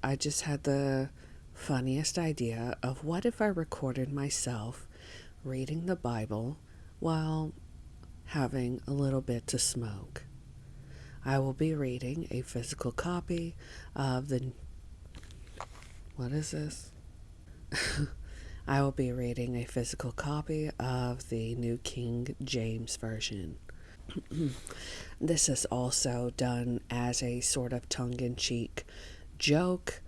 I just had the funniest idea of what if I recorded myself reading the Bible while having a little bit to smoke. I will be reading a physical copy of the. What is this? I will be reading a physical copy of the New King James Version. This is also done as a sort of tongue in cheek joke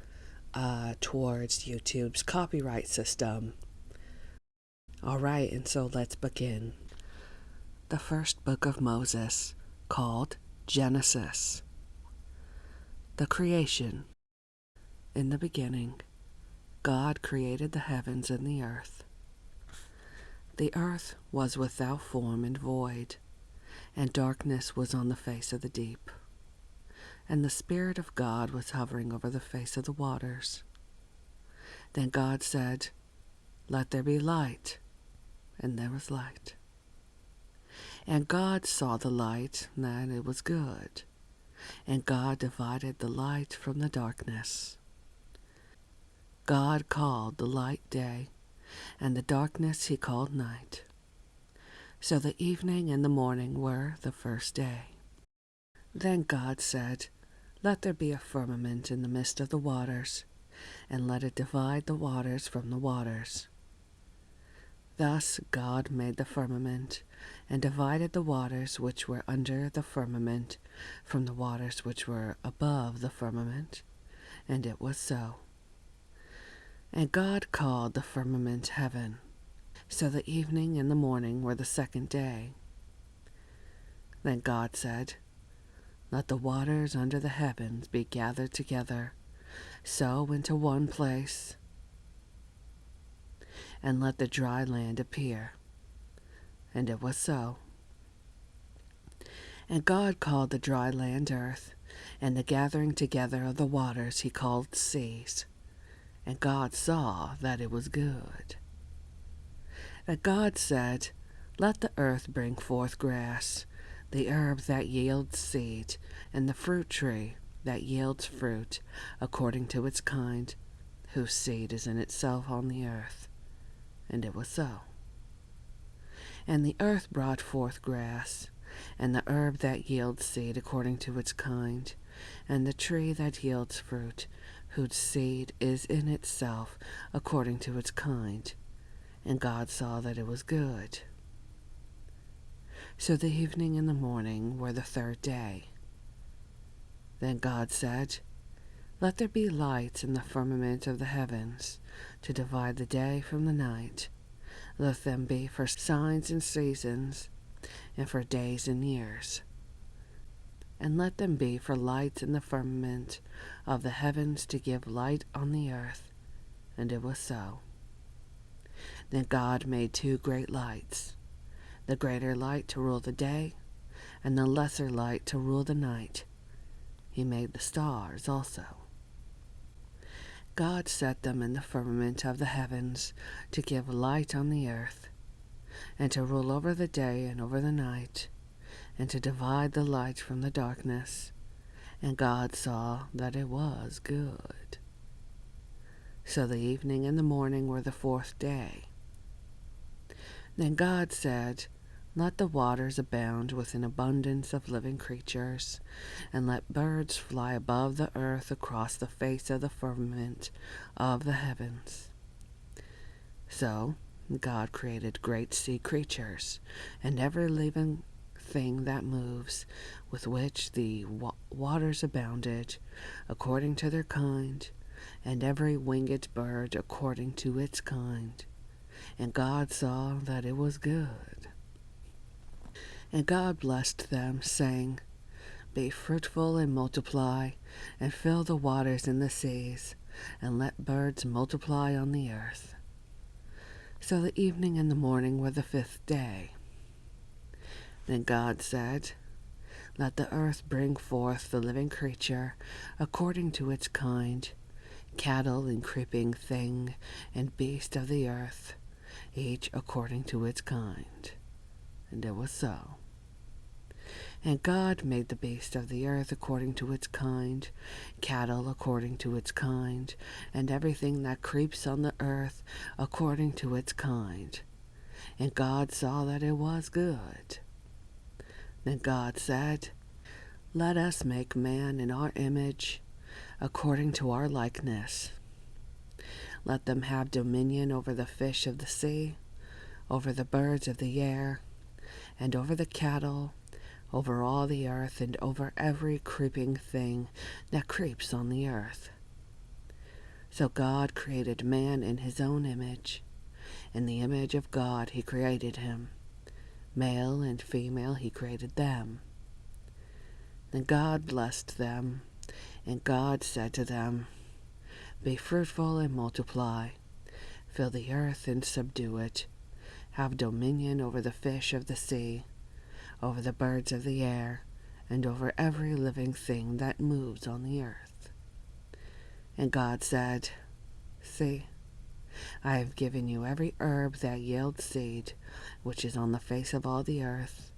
towards YouTube's copyright system. Alright, and so let's begin. The first book of Moses, called Genesis. The creation. In the beginning, God created the heavens and the earth. The earth was without form and void, and darkness was on the face of the deep. And the Spirit of God was hovering over the face of the waters. Then God said, "Let there be light," and there was light. And God saw the light, and it was good. And God divided the light from the darkness. God called the light day, and the darkness he called night. So the evening and the morning were the first day. Then God said, "Let there be a firmament in the midst of the waters, and let it divide the waters from the waters." Thus God made the firmament, and divided the waters which were under the firmament from the waters which were above the firmament, and it was so. And God called the firmament heaven. So the evening and the morning were the second day. Then God said, "Let the waters under the heavens be gathered together, so into one place, and let the dry land appear." And it was so. And God called the dry land earth, and the gathering together of the waters he called seas. And God saw that it was good. And God said, "Let the earth bring forth grass, the herb that yields seed, and the fruit tree that yields fruit, according to its kind, whose seed is in itself on the earth." And it was so. And the earth brought forth grass, and the herb that yields seed according to its kind, and the tree that yields fruit, whose seed is in itself according to its kind. And God saw that it was good. So the evening and the morning were the third day. Then God said, "Let there be lights in the firmament of the heavens, to divide the day from the night. Let them be for signs and seasons, and for days and years. And let them be for lights in the firmament of the heavens, to give light on the earth." And it was so. Then God made two great lights, the greater light to rule the day, and the lesser light to rule the night. He made the stars also. God set them in the firmament of the heavens to give light on the earth, and to rule over the day and over the night, and to divide the light from the darkness. And God saw that it was good. So the evening and the morning were the fourth day. Then God said, "Let the waters abound with an abundance of living creatures, and let birds fly above the earth across the face of the firmament of the heavens." So God created great sea creatures, and every living thing that moves, with which the waters abounded, according to their kind, and every winged bird according to its kind. And God saw that it was good. And God blessed them, saying, "Be fruitful and multiply, and fill the waters in the seas, and let birds multiply on the earth." So the evening and the morning were the fifth day. Then God said, "Let the earth bring forth the living creature according to its kind, cattle and creeping thing, and beast of the earth, each according to its kind." And it was so. And God made the beast of the earth according to its kind, cattle according to its kind, and everything that creeps on the earth according to its kind. And God saw that it was good. Then God said, "Let us make man in our image, according to our likeness. Let them have dominion over the fish of the sea, over the birds of the air, and over the cattle, over all the earth, and over every creeping thing that creeps on the earth." So God created man in his own image. In the image of God he created him. Male and female he created them. Then God blessed them, and God said to them, "Be fruitful and multiply. Fill the earth and subdue it. Have dominion over the fish of the sea, over the birds of the air, and over every living thing that moves on the earth." And God said, "See, I have given you every herb that yields seed, which is on the face of all the earth,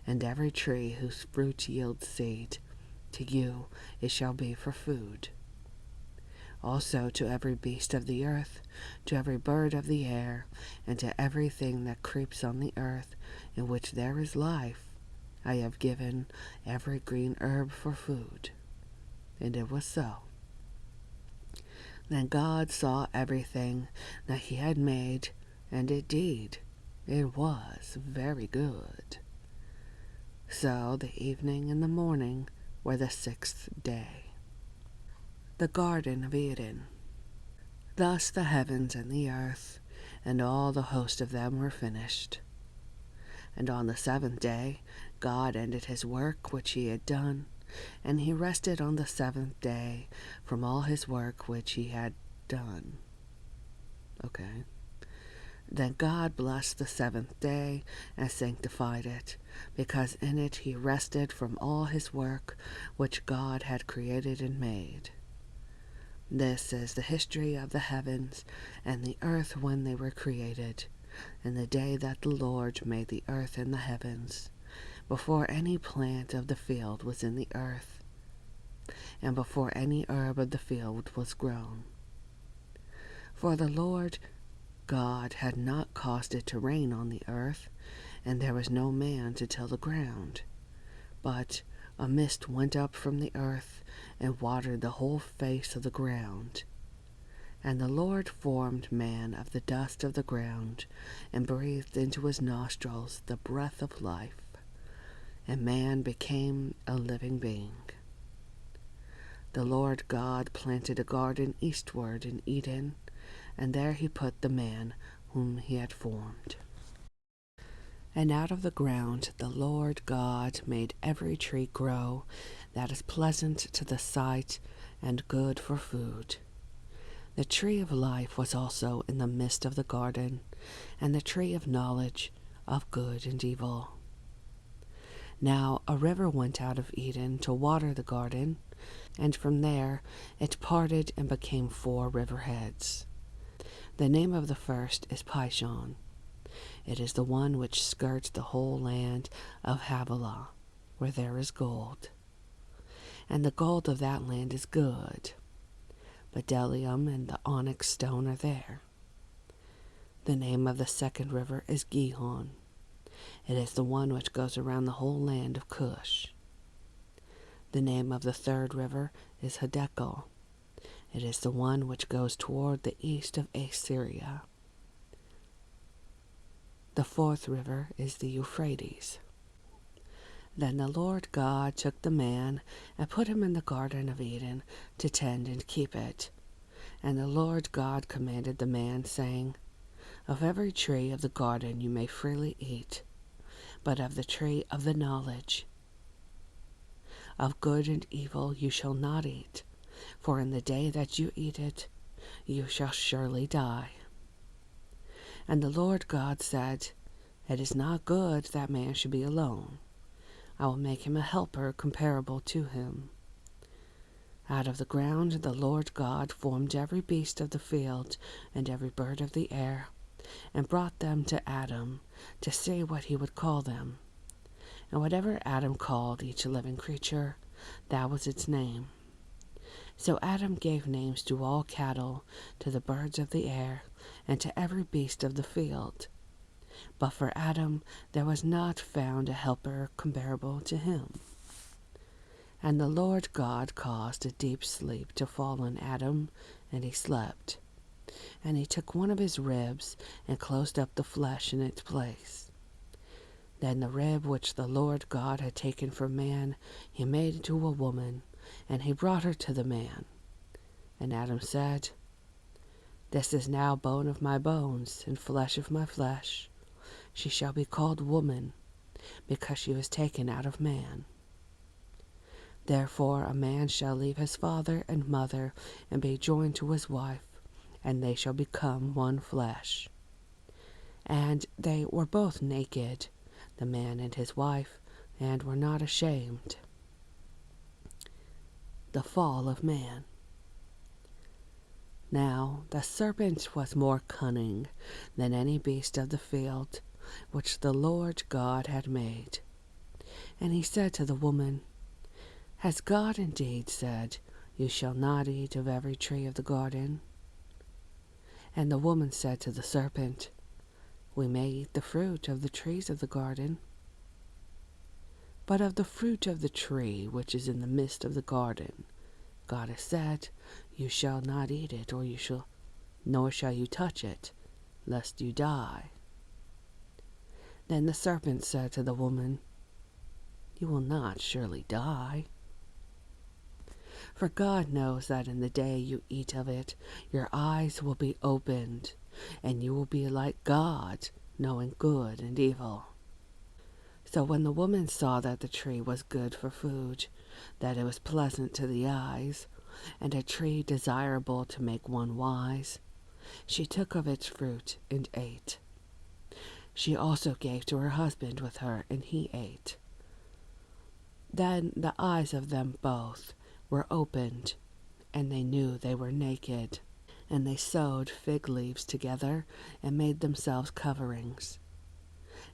and every tree whose fruit yields seed. To you it shall be for food. Also to every beast of the earth, to every bird of the air, and to everything that creeps on the earth, in which there is life, I have given every green herb for food." And it was so. Then God saw everything that he had made, and indeed it was very good. So the evening and the morning were the 6th day. The Garden of Eden. Thus the heavens and the earth, and all the host of them were finished. And on the 7th day God ended his work which he had done, and he rested on the 7th day from all his work which he had done. Okay. Then God blessed the 7th day and sanctified it, because in it he rested from all his work which God had created and made. This is the history of the heavens and the earth when they were created, in the day that the Lord made the earth and the heavens, before any plant of the field was in the earth, and before any herb of the field was grown. For the Lord God had not caused it to rain on the earth, and there was no man to till the ground. But a mist went up from the earth and watered the whole face of the ground. And the Lord formed man of the dust of the ground, and breathed into his nostrils the breath of life, and man became a living being. The Lord God planted a garden eastward in Eden, and there he put the man whom he had formed. And out of the ground the Lord God made every tree grow that is pleasant to the sight and good for food. The tree of life was also in the midst of the garden, and the tree of knowledge of good and evil. Now a river went out of Eden to water the garden, and from there it parted and became 4 riverheads. The name of the first is Pishon. It is the one which skirts the whole land of Havilah, where there is gold. And the gold of that land is good. Bdellium and the onyx stone are there. The name of the second river is Gihon. It is the one which goes around the whole land of Cush. The name of the third river is Hiddekel. It is the one which goes toward the east of Assyria. The fourth river is the Euphrates. Then the Lord God took the man and put him in the Garden of Eden to tend and keep it. And the Lord God commanded the man, saying, "Of every tree of the garden you may freely eat, but of the tree of the knowledge of good and evil you shall not eat, for in the day that you eat it, you shall surely die." And the Lord God said, "It is not good that man should be alone. I will make him a helper comparable to him." Out of the ground the Lord God formed every beast of the field and every bird of the air, and brought them to Adam to see what he would call them. And whatever Adam called each living creature, that was its name. So Adam gave names to all cattle, to the birds of the air, and to every beast of the field. But for Adam there was not found a helper comparable to him. And the Lord God caused a deep sleep to fall on Adam, and he slept. And he took one of his ribs, and closed up the flesh in its place. Then the rib which the Lord God had taken from man, he made into a woman, and he brought her to the man. And Adam said, This is now bone of my bones, and flesh of my flesh. She shall be called woman, because she was taken out of man. Therefore a man shall leave his father and mother, and be joined to his wife, and they shall become one flesh. And they were both naked, the man and his wife, and were not ashamed. The fall of man. Now the serpent was more cunning than any beast of the field which the Lord God had made. And he said to the woman, Has God indeed said, You shall not eat of every tree of the garden? And the woman said to the serpent, We may eat the fruit of the trees of the garden. But of the fruit of the tree which is in the midst of the garden, God has said, You shall not eat it, nor shall you touch it, lest you die. Then the serpent said to the woman, You will not surely die. For God knows that in the day you eat of it, your eyes will be opened, and you will be like God, knowing good and evil. So when the woman saw that the tree was good for food, that it was pleasant to the eyes, and a tree desirable to make one wise, she took of its fruit and ate. She also gave to her husband with her, and he ate. Then the eyes of them both were opened, and they knew they were naked. And they sewed fig leaves together, and made themselves coverings.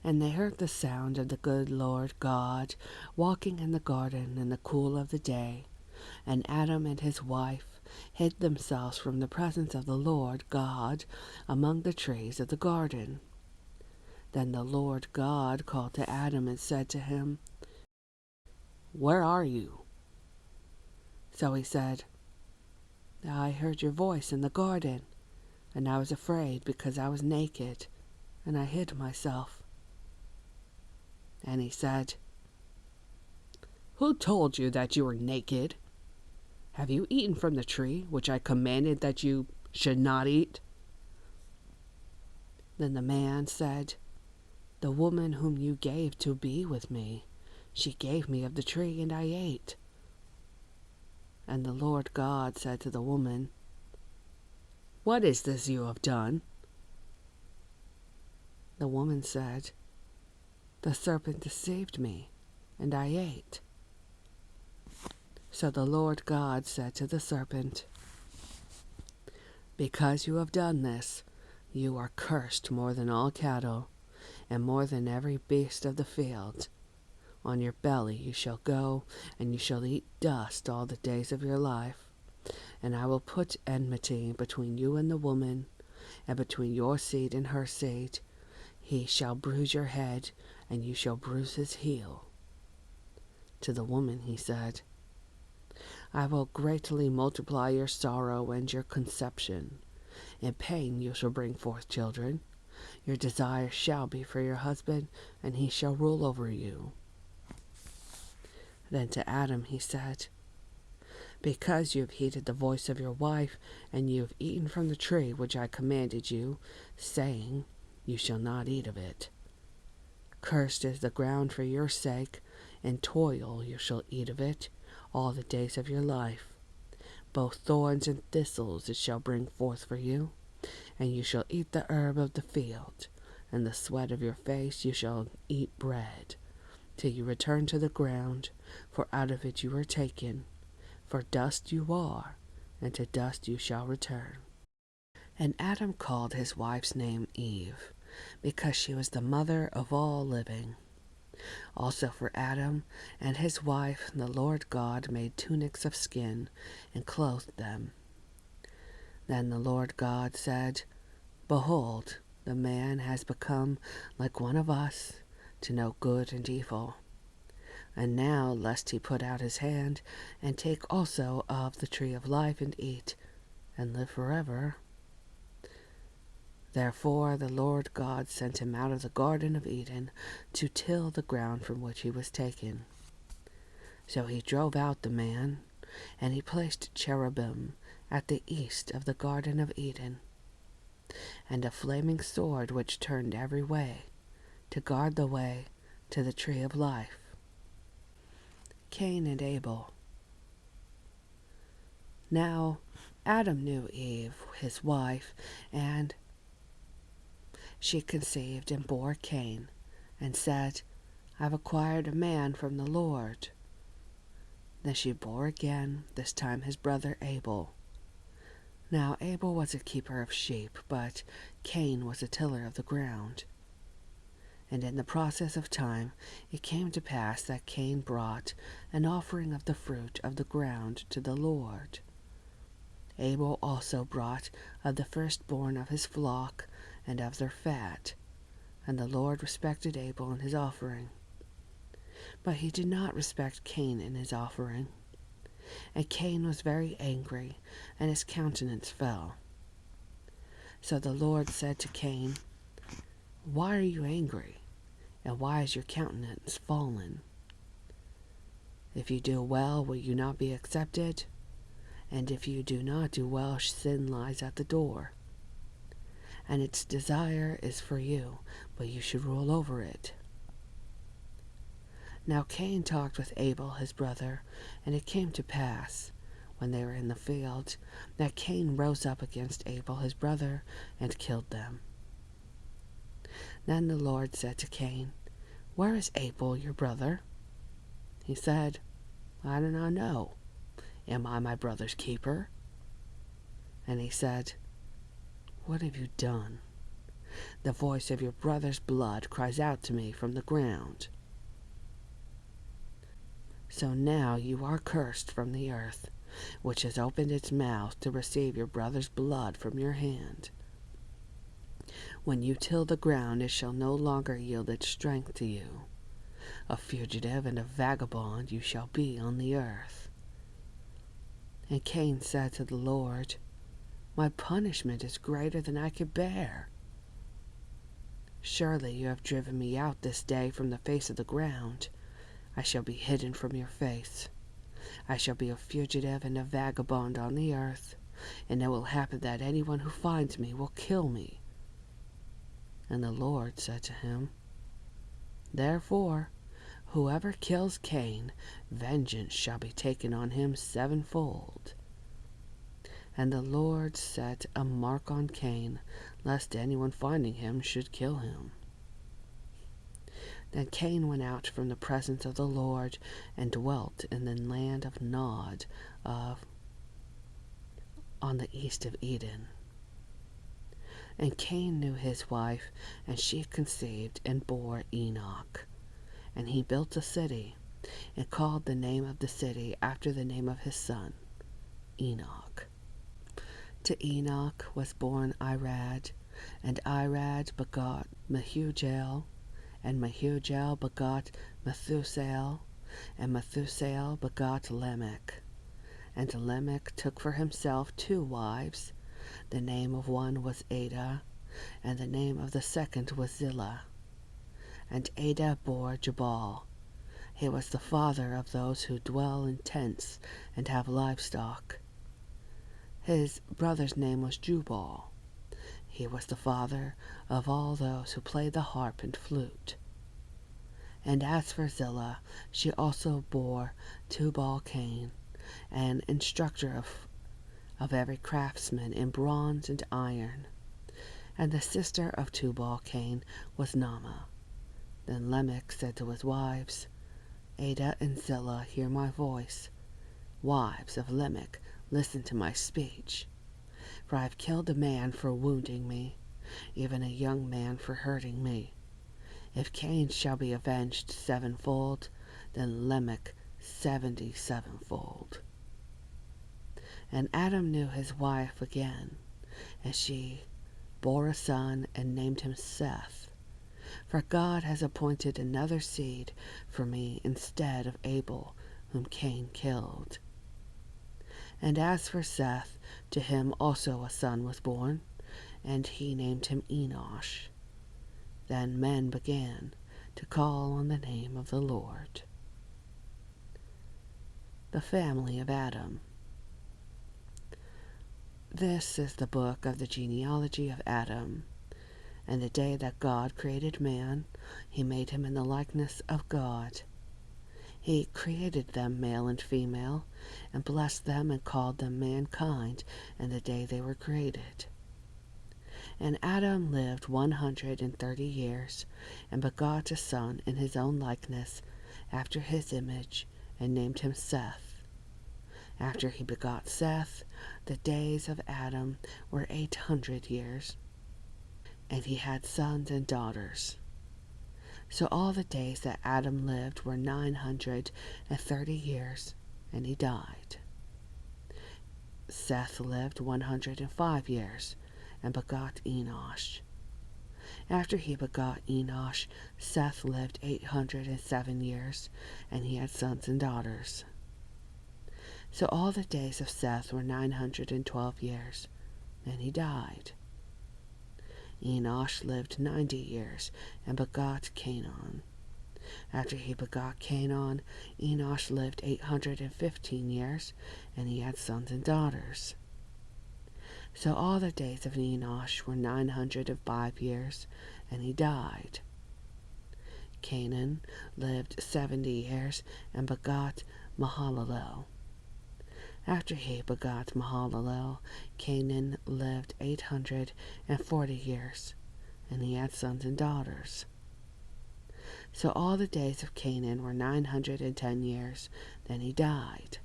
And they heard the sound of the good Lord God walking in the garden in the cool of the day. And Adam and his wife hid themselves from the presence of the Lord God among the trees of the garden. Then the Lord God called to Adam and said to him, Where are you? So he said, I heard your voice in the garden, and I was afraid because I was naked, and I hid myself. And he said, Who told you that you were naked? Have you eaten from the tree which I commanded that you should not eat? Then the man said, The woman whom you gave to be with me, she gave me of the tree, and I ate. And the Lord God said to the woman, What is this you have done? The woman said, The serpent deceived me, and I ate. So the Lord God said to the serpent, Because you have done this, you are cursed more than all cattle, and more than every beast of the field. On your belly you shall go, and you shall eat dust all the days of your life. And I will put enmity between you and the woman, and between your seed and her seed. He shall bruise your head, and you shall bruise his heel. To the woman he said, I will greatly multiply your sorrow and your conception. In pain you shall bring forth children. Your desire shall be for your husband, and he shall rule over you. Then to Adam he said, Because you have heeded the voice of your wife, and you have eaten from the tree which I commanded you, saying, You shall not eat of it. Cursed is the ground for your sake, in toil you shall eat of it all the days of your life. Both thorns and thistles it shall bring forth for you, and you shall eat the herb of the field, and the sweat of your face you shall eat bread, till you return to the ground, for out of it you are taken. For dust you are, and to dust you shall return. And Adam called his wife's name Eve, because she was the mother of all living. Also for Adam and his wife the Lord God made tunics of skin and clothed them. Then the Lord God said, Behold, the man has become like one of us, to know good and evil. And now, lest he put out his hand, and take also of the tree of life, and eat, and live forever. Therefore the Lord God sent him out of the Garden of Eden to till the ground from which he was taken. So he drove out the man, and he placed cherubim at the east of the Garden of Eden, and a flaming sword which turned every way, to guard the way to the tree of life. Cain and Abel. Now Adam knew Eve, his wife, and she conceived and bore Cain, and said, I've acquired a man from the Lord. Then she bore again, this time his brother Abel. Now Abel was a keeper of sheep, but Cain was a tiller of the ground. And in the process of time it came to pass that Cain brought an offering of the fruit of the ground to the Lord. Abel also brought of the firstborn of his flock and of their fat, and the Lord respected Abel in his offering. But he did not respect Cain in his offering. And Cain was very angry, and his countenance fell. So the Lord said to Cain, Why are you angry, and why is your countenance fallen? If you do well, will you not be accepted? And if you do not do well, sin lies at the door. And its desire is for you, but you should rule over it. Now Cain talked with Abel his brother, and it came to pass, when they were in the field, that Cain rose up against Abel his brother, and killed them. Then the Lord said to Cain, Where is Abel your brother? He said, I do not know. Am I my brother's keeper? And he said, What have you done? The voice of your brother's blood cries out to me from the ground. So now you are cursed from the earth, which has opened its mouth to receive your brother's blood from your hand. When you till the ground, it shall no longer yield its strength to you. A fugitive and a vagabond you shall be on the earth. And Cain said to the Lord, My punishment is greater than I could bear. Surely you have driven me out this day from the face of the ground. I shall be hidden from your face. I shall be a fugitive and a vagabond on the earth, and it will happen that anyone who finds me will kill me. And the Lord said to him, Therefore, whoever kills Cain, vengeance shall be taken on him sevenfold. And the Lord set a mark on Cain, lest anyone finding him should kill him. Then Cain went out from the presence of the Lord, and dwelt in the land of Nod, on the east of Eden. And Cain knew his wife, and she conceived and bore Enoch. And he built a city, and called the name of the city after the name of his son, Enoch. To Enoch was born Irad, and Irad begot Mehujael, and Mehujael begot Methusael, and Methusael begot Lamech. And Lamech took for himself 2 wives. The name of one was Ada, and the name of the second was Zillah. And Ada bore Jabal. He was the father of those who dwell in tents and have livestock. His brother's name was Jubal. He was the father of all those who play the harp and flute. And as for Zillah, she also bore Tubal-Cain, an instructor of every craftsman in bronze and iron. And the sister of Tubal-Cain was Naamah. Then Lamech said to his wives, Ada and Zillah, hear my voice. Wives of Lamech, listen to my speech. For I have killed a man for wounding me, even a young man for hurting me. If Cain shall be avenged sevenfold, then Lamech 77-fold. And Adam knew his wife again, and she bore a son and named him Seth. For God has appointed another seed for me instead of Abel, whom Cain killed. And as for Seth, to him also a son was born, and he named him Enosh. Then men began to call on the name of the Lord. The family of Adam. This is the book of the genealogy of Adam. And the day that God created man, he made him in the likeness of God. He created them male and female, and blessed them and called them mankind in the day they were created. And Adam lived 130 years, and begot a son in his own likeness, after his image, and named him Seth. After he begot Seth, the days of Adam were 800 years, and he had sons and daughters. So all the days that Adam lived were 930 years, and he died. Seth lived 105 years, and begot Enosh. After he begot Enosh, Seth lived 807 years, and he had sons and daughters. So all the days of Seth were 912 years, and he died. Enosh lived 90 years, and begot Canaan. After he begot Canaan, Enosh lived 815 years, and he had sons and daughters. So all the days of Enosh were 905 years, and he died. Canaan lived 70 years, and begot Mahalalel. After he begot Mahalalel, Canaan lived 840 years, and he had sons and daughters. So all the days of Canaan were 910 years, then he died.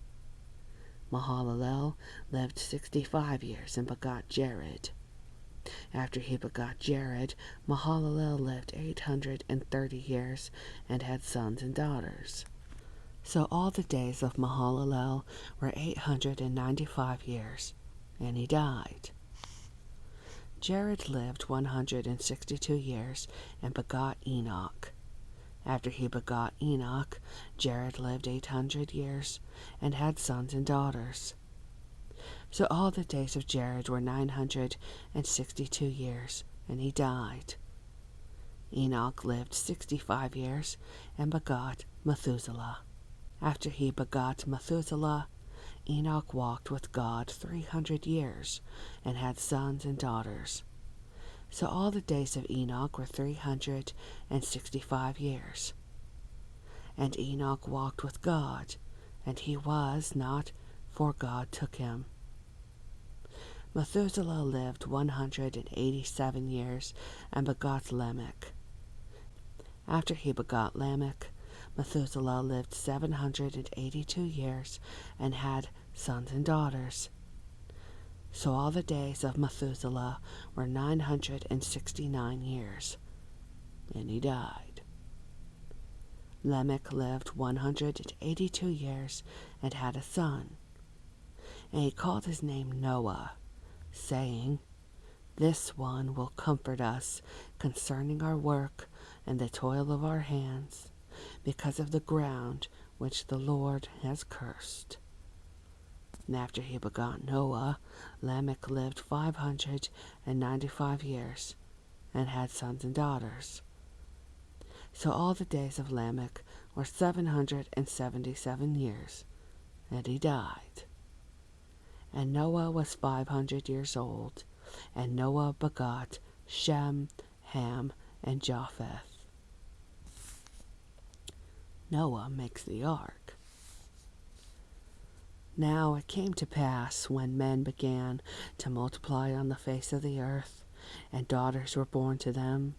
Mahalalel lived 65 years, and begot Jared. After he begot Jared, Mahalalel lived 830 years, and had sons and daughters. So all the days of Mahalalel were 895 years, and he died. Jared lived 162 years, and begot Enoch. After he begot Enoch, Jared lived 800 years, and had sons and daughters. So all the days of Jared were 962 years, and he died. Enoch lived 65 years, and begot Methuselah. After he begot Methuselah, Enoch walked with God 300 years, and had sons and daughters. So all the days of Enoch were 365 years. And Enoch walked with God, and he was not, for God took him. Methuselah lived 187 years, and begot Lamech. After he begot Lamech, Methuselah lived 782 years, and had sons and daughters. So all the days of Methuselah were 969 years, and he died. Lamech lived 182 years, and had a son. And he called his name Noah, saying, "This one will comfort us concerning our work and the toil of our hands, because of the ground which the Lord has cursed." And after he begot Noah, Lamech lived 595 years, and had sons and daughters. So all the days of Lamech were 777 years, and he died. And Noah was 500 years old, and Noah begot Shem, Ham, and Japheth. Noah makes the ark. Now it came to pass, when men began to multiply on the face of the earth, and daughters were born to them,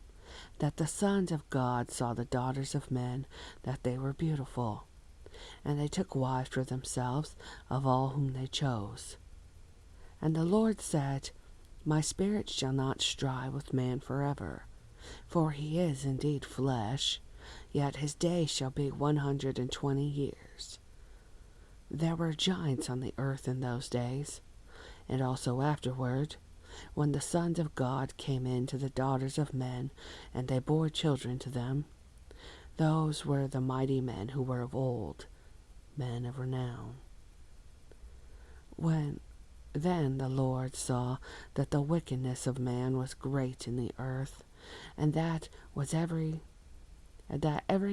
that the sons of God saw the daughters of men, that they were beautiful, and they took wives for themselves of all whom they chose. And the Lord said, "My spirit shall not strive with man forever, For he is indeed flesh, yet his days shall be 120 years. There were giants on the earth in those days, and also afterward, when the sons of God came in to the daughters of men, and they bore children to them. Those were the mighty men who were of old, men of renown. When then the Lord saw that the wickedness of man was great in the earth, and that every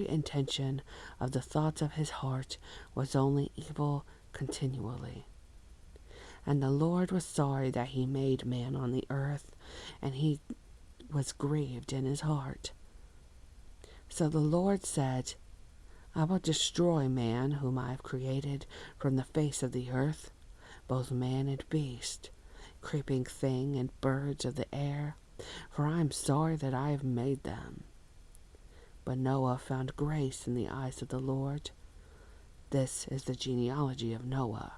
intention of the thoughts of his heart was only evil continually. And the Lord was sorry that he made man on the earth, and he was grieved in his heart. So the Lord said, I will destroy man whom I have created from the face of the earth, both man and beast, creeping thing and birds of the air, for I am sorry that I have made them. But Noah found grace in the eyes of the Lord. This is the genealogy of Noah.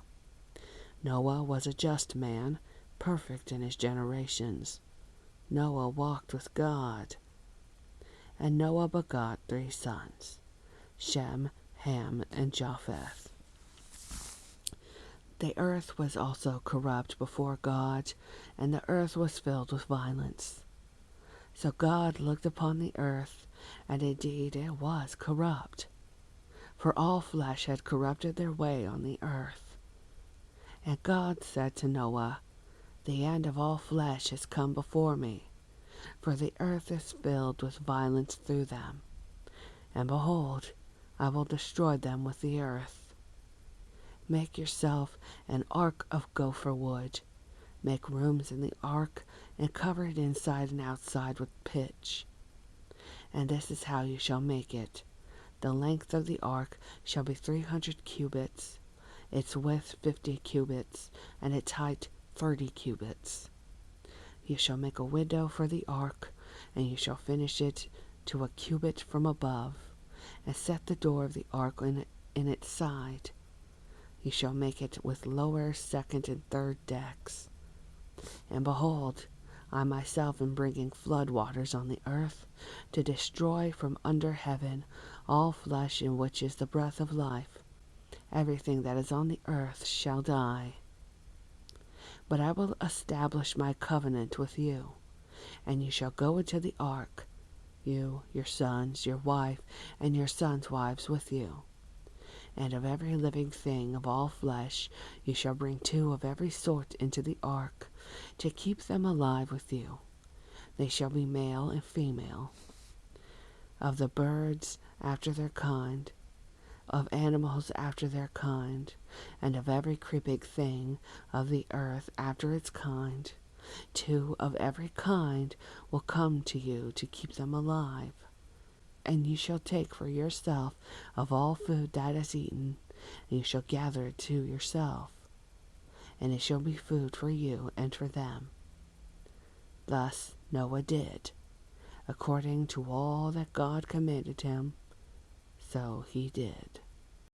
Noah was a just man, perfect in his generations. Noah walked with God. And Noah begot 3 sons, Shem, Ham, and Japheth. The earth was also corrupt before God, and the earth was filled with violence. So God looked upon the earth, and indeed it was corrupt, for all flesh had corrupted their way on the earth. And God said to Noah, The end of all flesh has come before me, for the earth is filled with violence through them. And behold, I will destroy them with the earth. Make yourself an ark of gopher wood. Make rooms in the ark, and cover it inside and outside with pitch. And this is how you shall make it. The length of the ark shall be 300 cubits, its width 50 cubits, and its height 30 cubits. You shall make a window for the ark, and you shall finish it to a cubit from above, and set the door of the ark in its side. You shall make it with lower, second, and third decks. And behold, I myself am bringing flood waters on the earth, to destroy from under heaven all flesh in which is the breath of life. Everything that is on the earth shall die. But I will establish my covenant with you, and you shall go into the ark, you, your sons, your wife, and your sons' wives with you. And of every living thing of all flesh you shall bring 2 of every sort into the ark, to keep them alive with you. They shall be male and female. Of the birds after their kind, of animals after their kind, and of every creeping thing of the earth after its kind, 2 of every kind will come to you to keep them alive. And you shall take for yourself of all food that is eaten, and you shall gather it to yourself, and it shall be food for you and for them. Thus Noah did, according to all that God commanded him, so he did.